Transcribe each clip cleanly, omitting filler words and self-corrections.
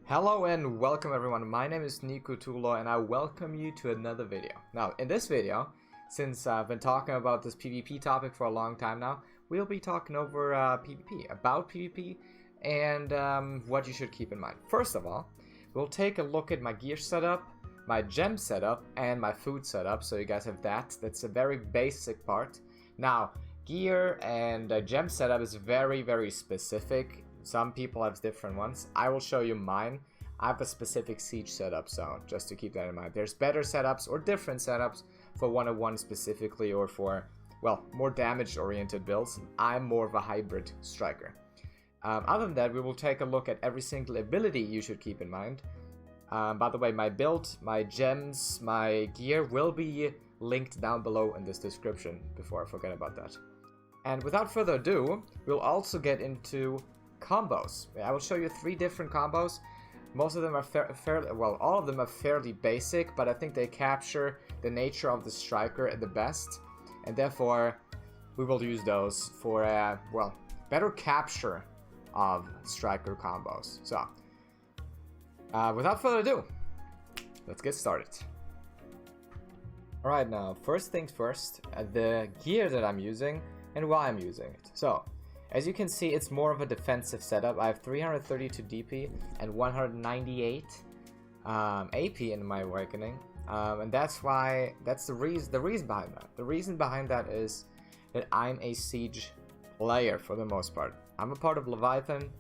Hello and welcome everyone, my name is Nico Tulo and I welcome you to another video. Now in this video, since I've been talking about this PvP topic for a long time now, we'll be talking over about PvP and what you should keep in mind. First of all, we'll take a look at my gear setup, my gem setup, and my food setup, so you guys have that. That's a very basic part. Now, gear and gem setup is very specific. Some people have different ones. I will show you mine. I have a specific siege setup, so just to keep that in mind. There's better setups or different setups for 101 specifically, or for, well, more damage-oriented builds. I'm more of a hybrid striker. Other than that, we will take a look at every single ability you should keep in mind. By the way, my build, my gems, my gear will be linked down below in this description, before I forget about that. And without further ado, we'll also get into combos. I will show you 3 different combos. Most of them are fairly, well, all of them are fairly basic, but I think they capture the nature of the striker at the best, and therefore we will use those for well, better capture of striker combos. So without further ado, let's get started. Alright, now first things first, the gear that I'm using and why I'm using it. So as you can see, it's more of a defensive setup. I have 332 DP and 198 AP in my awakening, and that's the reason behind that. The reason behind that is that I'm a siege player for the most part. I'm a part of Leviathan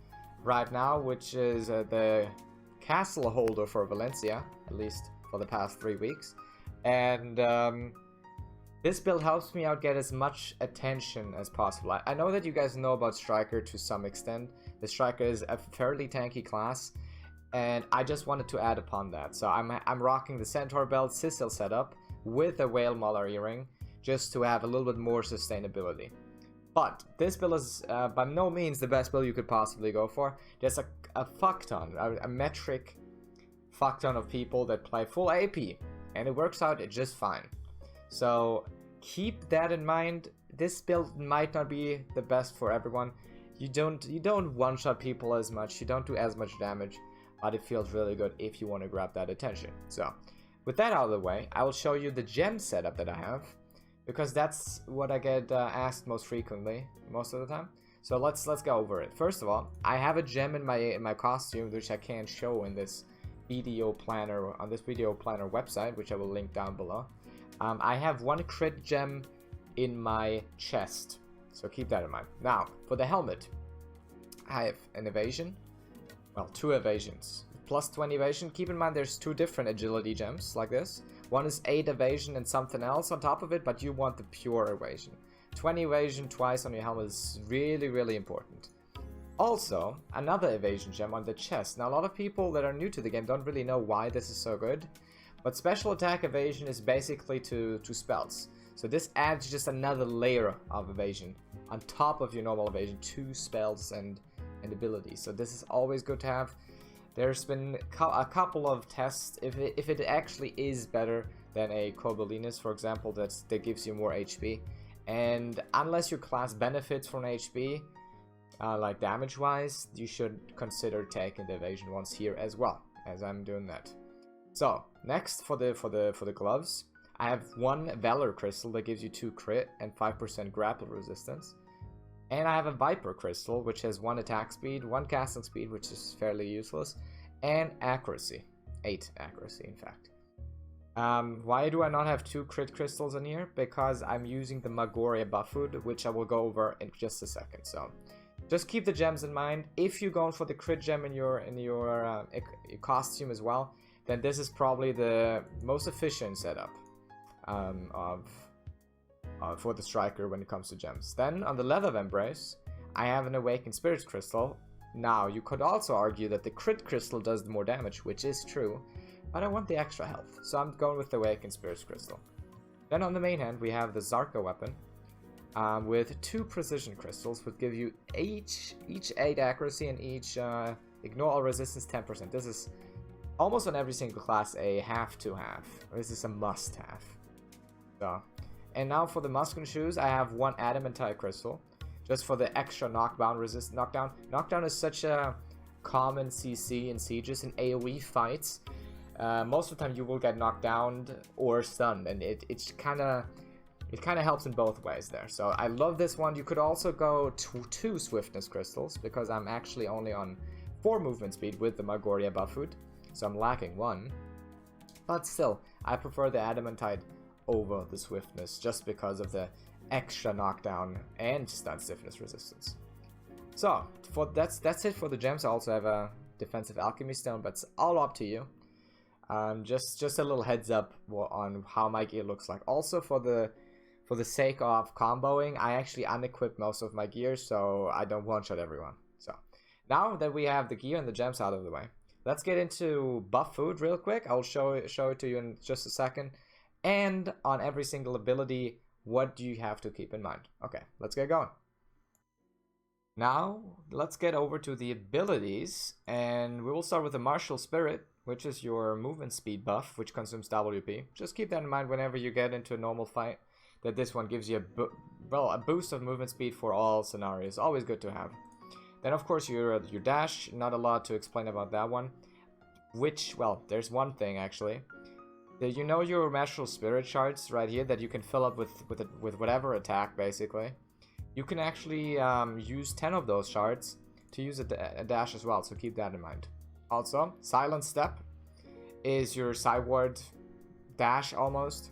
right now, which is the castle holder for Valencia, at least for the past 3 weeks, and this build helps me out get as much attention as possible. I know that you guys know about Striker to some extent. The Striker is a fairly tanky class, and I just wanted to add upon that. So I'm rocking the Centaur belt Sicil setup with a Whale Mauler earring, just to have a little bit more sustainability. But this build is by no means the best build you could possibly go for. There's a fuck ton, a metric fuck ton of people that play full AP, and it works out just fine. So keep that in mind. This build might not be the best for everyone. You don't one-shot people as much, you don't do as much damage, but it feels really good if you want to grab that attention. So with that out of the way, I will show you the gem setup that I have, because that's what I get asked most frequently, most of the time. So let's go over it. First of all, I have a gem in my costume, which I can't show in this video planner, on this video planner website, which I will link down below. I have 1 crit gem in my chest, so keep that in mind. Now, for the helmet, I have an evasion, well, 2 evasions, plus 20 evasion. Keep in mind there's 2 different agility gems like this. One is 8 evasion and something else on top of it, but you want the pure evasion. 20 evasion twice on your helmet is really important. Also, another evasion gem on the chest. Now, a lot of people that are new to the game don't really know why this is so good. But special attack evasion is basically to spells. So this adds just another layer of evasion on top of your normal evasion, 2 spells and abilities. So this is always good to have. There's been a couple of tests if it actually is better than a Cobelinus, for example, that gives you more HP. And unless your class benefits from HP, like damage wise, you should consider taking the evasion ones here as well, as I'm doing that. So next, for the gloves, I have 1 Valor Crystal that gives you 2 crit and 5% grapple resistance, and I have a Viper Crystal which has 1 attack speed, 1 casting speed, which is fairly useless, and accuracy, 8 accuracy in fact. Why do I not have 2 crit crystals in here? Because I'm using the Magoria buff food, which I will go over in just a second. So just keep the gems in mind. If you're going for the crit gem in your costume as well, then this is probably the most efficient setup for the striker when it comes to gems. Then on the leather embrace, I have an awakened spirit crystal. Now you could also argue that the crit crystal does more damage, which is true, but I want the extra health, so I'm going with the awakened spirit crystal. Then on the main hand, we have the Zarka weapon with 2 precision crystals, which give you each 8 accuracy and each ignore all resistance 10%. This is almost on every single class a have to have. This is a must have. So, and now for the Muskin shoes, I have 1 adamantite crystal, just for the extra knockdown resist. Knockdown is such a common CC in sieges and AoE fights. Most of the time you will get knocked down or stunned, and it kind of helps in both ways there. So I love this one. You could also go to 2 swiftness crystals, because I'm actually only on 4 movement speed with the Margoria buff food, so I'm lacking 1. But still, I prefer the adamantite over the swiftness, just because of the extra knockdown and stun stiffness resistance. So that's it for the gems. I also have a defensive alchemy stone, but it's all up to you. Just a little heads up on how my gear looks like. Also, for the sake of comboing, I actually unequipped most of my gear, so I don't one-shot everyone. So now that we have the gear and the gems out of the way, let's get into buff food real quick. I'll show it to you in just a second. And on every single ability, what do you have to keep in mind? Okay, let's get going. Now, let's get over to the abilities, and we will start with the Martial Spirit, which is your movement speed buff, which consumes WP. Just keep that in mind whenever you get into a normal fight, that this one gives you a boost of movement speed for all scenarios. Always good to have. Then, of course, your dash. Not a lot to explain about that one. Which, well, there's one thing, actually. You know your Martial Spirit shards right here that you can fill up with whatever attack, basically. You can actually use 10 of those shards to use a dash as well, so keep that in mind. Also, Silent Step is your sideward dash almost.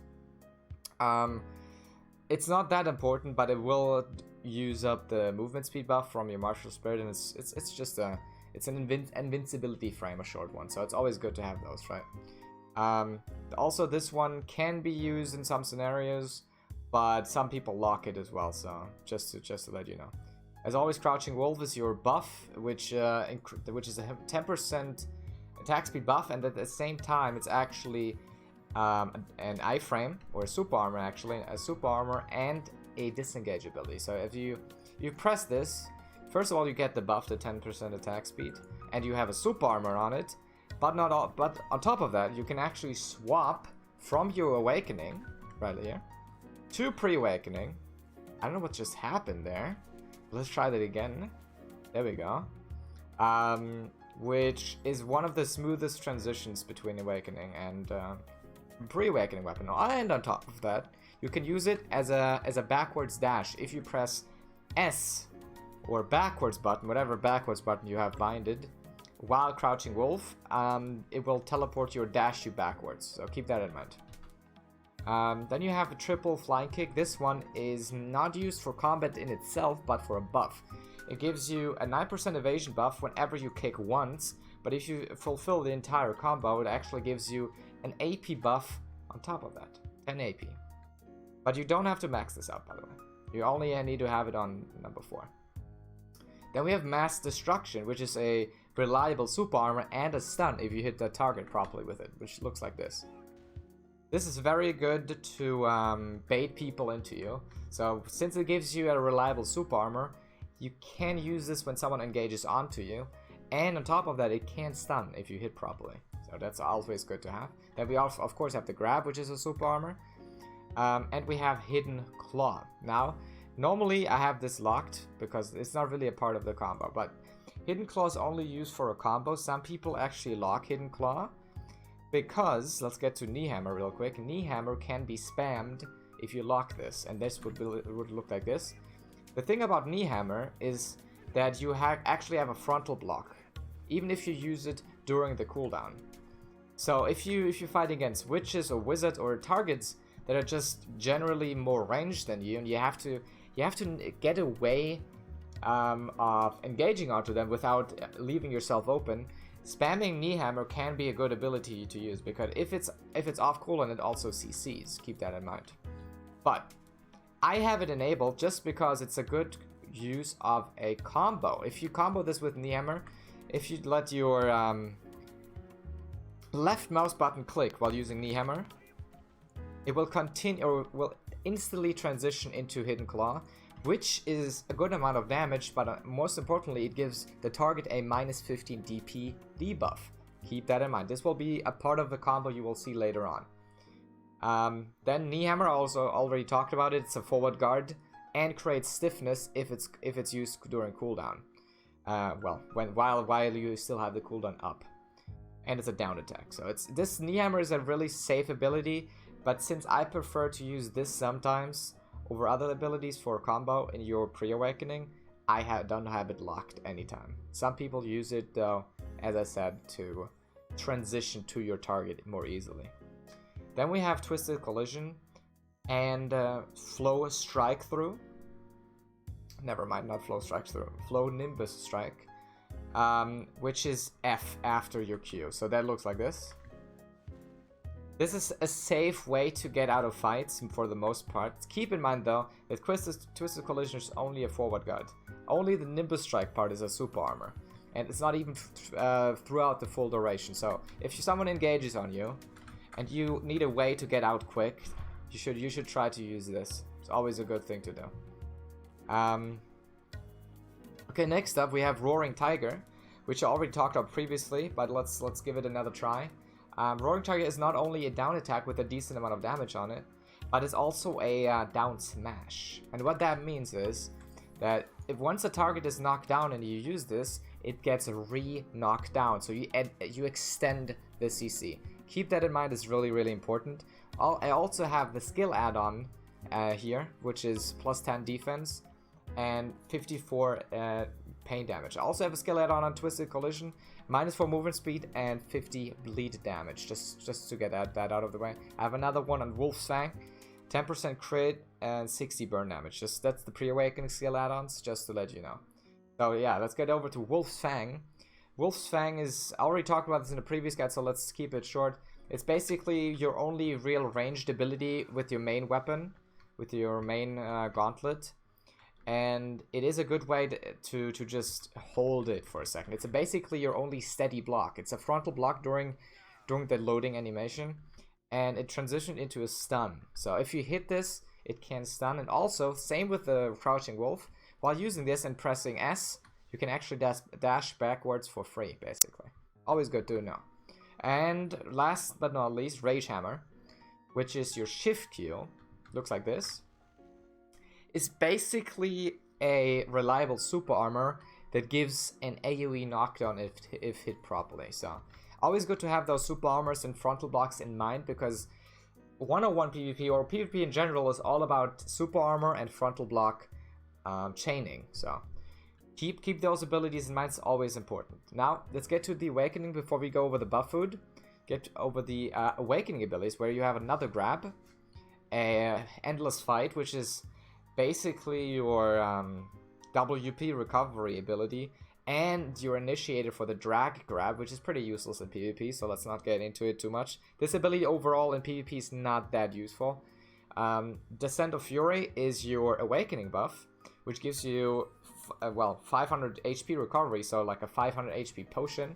It's not that important, but it will use up the movement speed buff from your Martial Spirit, and it's just it's an invincibility frame, a short one, so it's always good to have those, right? Also, this one can be used in some scenarios, but some people lock it as well, so just to let you know. As always, Crouching Wolf is your buff, which is a 10% attack speed buff, and at the same time, it's actually an iframe, or a super armor actually, a super armor and a disengage ability. So if you press this, first of all, you get the buff, the 10% attack speed, and you have a super armor on it. But on top of that, you can actually swap from your awakening right here to pre-awakening. I don't know what just happened there. Let's try that again. There we go. Which is one of the smoothest transitions between awakening and pre-awakening weapon. And on top of that, you can use it as a backwards dash. If you press S or backwards button, whatever backwards button you have binded, while Crouching Wolf, it will teleport your dash you backwards. So keep that in mind. Then you have a triple flying kick. This one is not used for combat in itself, but for a buff. It gives you a 9% evasion buff whenever you kick once, but if you fulfill the entire combo, it actually gives you an AP buff on top of that, 10 AP. But you don't have to max this out, by the way. You only need to have it on number 4. Then we have Mass Destruction, which is a reliable super armor and a stun if you hit the target properly with it, which looks like this. This is very good to bait people into you. So since it gives you a reliable super armor, you can use this when someone engages onto you. And on top of that, it can stun if you hit properly. So that's always good to have. Then we also, of course, have the Grab, which is a super armor. And we have Hidden Claw. Now, normally I have this locked because it's not really a part of the combo. But Hidden Claw is only used for a combo. Some people actually lock Hidden Claw. Because, let's get to Knee Hammer real quick. Knee Hammer can be spammed if you lock this. And this would look like this. The thing about Knee Hammer is that you actually have a frontal block, even if you use it during the cooldown. So if you fight against witches or wizards or targets that are just generally more ranged than you, and you have to get a way of engaging onto them without leaving yourself open, spamming Knee Hammer can be a good ability to use, because if it's off cooldown, it also CCs. Keep that in mind. But I have it enabled just because it's a good use of a combo. If you combo this with Knee Hammer, if you let your left mouse button click while using Knee Hammer, it will continue or will instantly transition into Hidden Claw, which is a good amount of damage, but most importantly, it gives the target a minus 15 DP debuff. Keep that in mind. This will be a part of the combo you will see later on. Then Knee Hammer, also already talked about it. It's a forward guard and creates stiffness if it's used during cooldown. Well, while you still have the cooldown up. And it's a down attack. So this knee hammer is a really safe ability, but since I prefer to use this sometimes over other abilities for combo in your pre-awakening, I don't have it locked anytime. Some people use it though, as I said, to transition to your target more easily. Then we have Twisted Collision and Flow Strike Through. Never mind, not Flow Strike Through. Flow Nimbus Strike. Which is F after your Q. So that looks like this. This is a safe way to get out of fights for the most part. Keep in mind though that Twisted Collision is only a forward guard. Only the Nimbus Strike part is a super armor. And it's not even throughout the full duration. So if someone engages on you and you need a way to get out quick, you should try to use this. It's always a good thing to do. Okay, next up we have Roaring Tiger, which I already talked about previously, but let's give it another try. Roaring Tiger is not only a down attack with a decent amount of damage on it, but it's also a down smash. And what that means is that if once a target is knocked down and you use this, it gets re-knocked down. So you extend the CC. Keep that in mind, it's really, really important. I also have the skill add-on here, which is plus 10 defense and 54 pain damage. I also have a skill add-on on Twisted Collision, minus 4 movement speed and 50 bleed damage, just to get that out of the way. I have another one on Wolf's Fang, 10% crit and 60 burn damage. That's the pre-awakening skill add-ons, just to let you know. So yeah, let's get over to Wolf's Fang. Wolf's Fang is, I already talked about this in the previous guide, so let's keep it short. It's basically your only real ranged ability with your main weapon, with your main gauntlet. And it is a good way to just hold it for a second. It's basically your only steady block. It's a frontal block during the loading animation, and it transitioned into a stun. So if you hit this, it can stun. And also, same with the Crouching Wolf, while using this and pressing S, you can actually dash backwards for free, basically. Always good to know. And last but not least, Rage Hammer, which is your shift Q. Looks like this. Is basically a reliable super armor that gives an AoE knockdown if hit properly. So always good to have those super armors and frontal blocks in mind, because 101 PvP or PvP in general is all about super armor and frontal block chaining. So keep those abilities in mind. It's always important. Now let's get to the awakening before we go over the buff food. Get over the awakening abilities, where you have another grab, a endless fight, which is basically your WP recovery ability, and your initiator for the drag grab, which is pretty useless in PvP, so let's not get into it too much. This ability overall in PvP is not that useful. Descent of Fury is your awakening buff, which gives you 500 HP recovery, so like a 500 HP potion,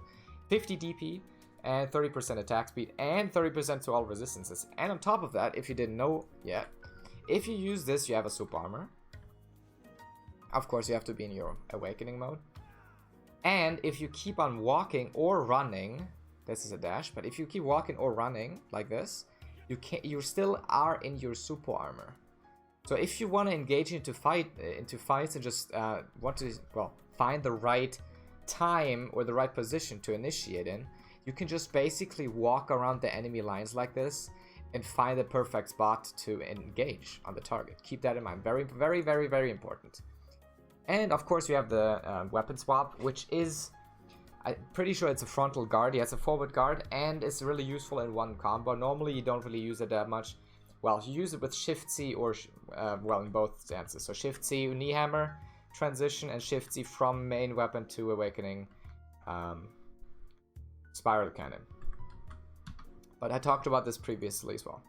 50 DP, and 30% attack speed, and 30% to all resistances. And on top of that, if you didn't know yet, if you use this, you have a super armor. Of course, you have to be in your awakening mode. And if you keep on walking or running, this is a dash, but if you keep walking or running like this, you still are in your super armor. So if you want to engage into fights and just want to find the right time or the right position to initiate in, you can just basically walk around the enemy lines like this and find the perfect spot to engage on the target. Keep that in mind. Very, very, very, very important. And of course you have the weapon swap, which is, I'm pretty sure it's a frontal guard. He has a forward guard, and it's really useful in one combo. Normally you don't really use it that much. Well, you use it with Shift C or, in both stances. So Shift C, knee hammer, transition, and Shift C from main weapon to awakening spiral cannon. But I talked about this previously as well.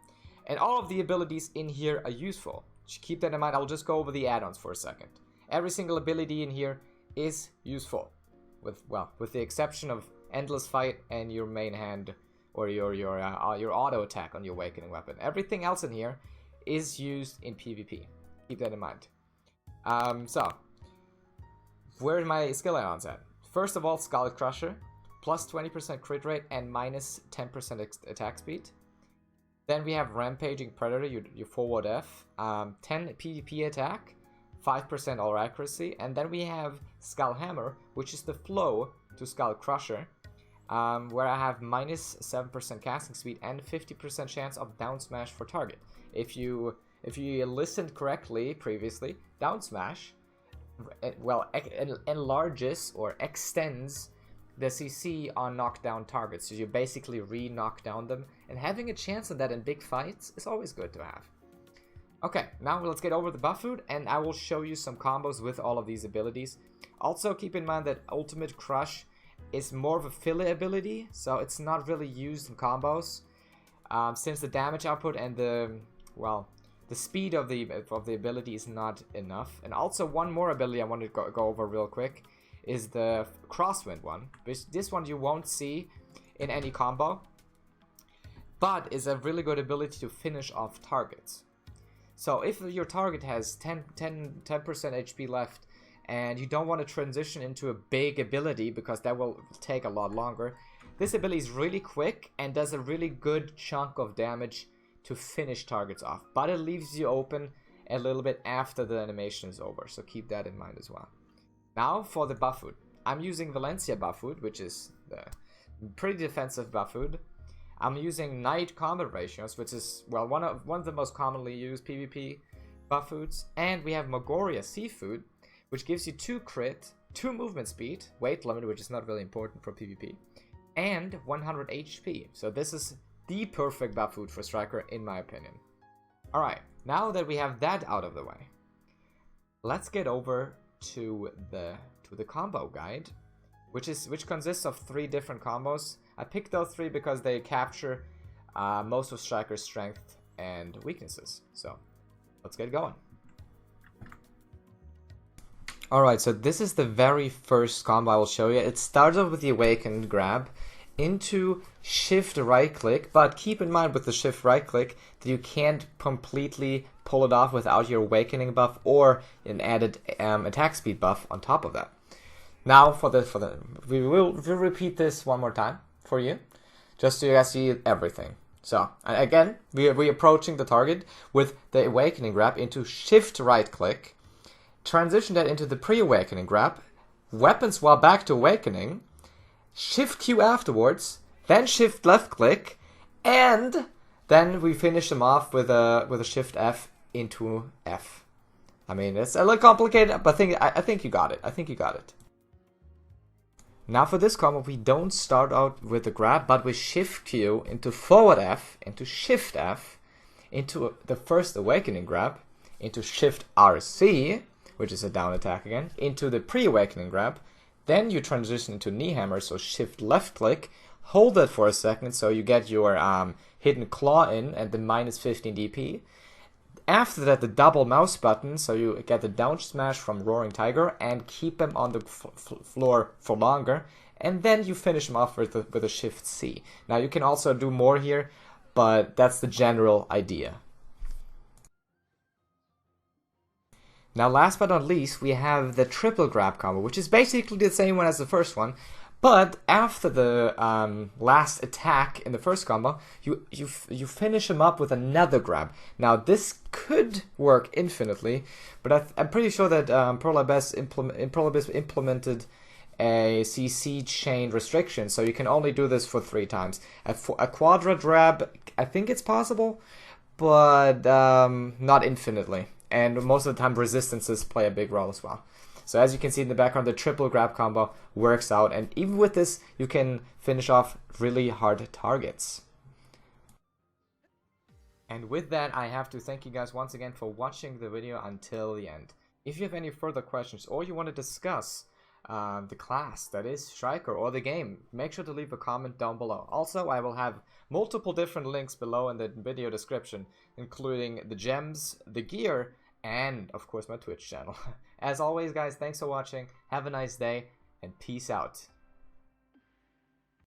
And all of the abilities in here are useful. Keep that in mind. I'll just go over the add-ons for a second. Every single ability in here is useful, with the exception of Endless Fight and your main hand, or your auto attack on your awakening weapon. Everything else in here is used in PvP. Keep that in mind. So where are my skill add-ons at? First of all, Skull Crusher, plus 20% crit rate and minus 10% attack speed. Then we have Rampaging Predator, your forward F, 10 PvP attack, 5% all accuracy, and then we have Skull Hammer, which is the flow to Skull Crusher, where I have minus 7% casting speed and 50% chance of down smash for target. If you listened correctly previously, down smash, well, enlarges or extends the CC on knockdown targets. So you basically re-knock down them, and having a chance of that in big fights is always good to have. Okay, now let's get over the buff food, and I will show you some combos with all of these abilities. Also, keep in mind that Ultimate Crush is more of a filler ability, so it's not really used in combos, since the damage output and the speed of the ability is not enough. And also, one more ability I want to go over real quick is the Crosswind one. This one you won't see in any combo, but is a really good ability to finish off targets. So if your target has 10% HP left and you don't want to transition into a big ability because that will take a lot longer, this ability is really quick and does a really good chunk of damage to finish targets off. But it leaves you open a little bit after the animation is over, so keep that in mind as well. Now for the buff food. I'm using Valencia buff food, which is the pretty defensive buff food. I'm using Night Combat Ratios, which is, well, one of the most commonly used PvP buff foods. And we have Mogoria Seafood, which gives you 2 crit, 2 movement speed, weight limit, which is not really important for PvP, and 100 HP. So this is the perfect buff food for Striker, in my opinion. Alright, now that we have that out of the way, let's get over to the combo guide, which consists of 3 different combos. I picked those 3 because they capture most of Striker's strength and weaknesses. So let's get going. Alright, so this is the very first combo I will show you. It starts off with the Awakened grab into shift right click, but keep in mind with the shift right click that you can't completely pull it off without your Awakening buff or an added attack speed buff on top of that. Now we'll repeat this one more time for you, just so you guys see everything. So again, we're approaching the target with the Awakening grab into shift right click, transition that into the pre-Awakening grab, weapon swap back to Awakening, shift Q afterwards, then shift left click, and then we finish them off with a shift F into F. I mean, it's a little complicated, but I think you got it. I think you got it. Now for this combo, we don't start out with the grab, but with shift Q into forward F, into shift F, into the first Awakening grab, into shift RC, which is a down attack again, into the pre-Awakening grab. Then you transition into knee hammer, so shift left click, hold it for a second so you get your hidden claw in at the minus 15 DP. After that, the double mouse button, so you get the down smash from Roaring Tiger and keep him on the floor for longer. And then you finish him off with a shift C. Now you can also do more here, but that's the general idea. Now last but not least, we have the triple grab combo, which is basically the same one as the first one, but after the last attack in the first combo, you finish him up with another grab. Now this could work infinitely, but I'm pretty sure that Prolabes implemented a CC chain restriction, so you can only do this for 3 times. A quadra grab, I think it's possible, but not infinitely. And most of the time resistances play a big role as well. So as you can see in the background, the triple grab combo works out, and even with this you can finish off really hard targets. And with that, I have to thank you guys once again for watching the video until the end. If you have any further questions or you want to discuss the class that is Striker or the game, make sure to leave a comment down below. Also, I will have multiple different links below in the video description, including the gems, the gear, and of course my Twitch channel. As always guys, thanks for watching, have a nice day, and peace out.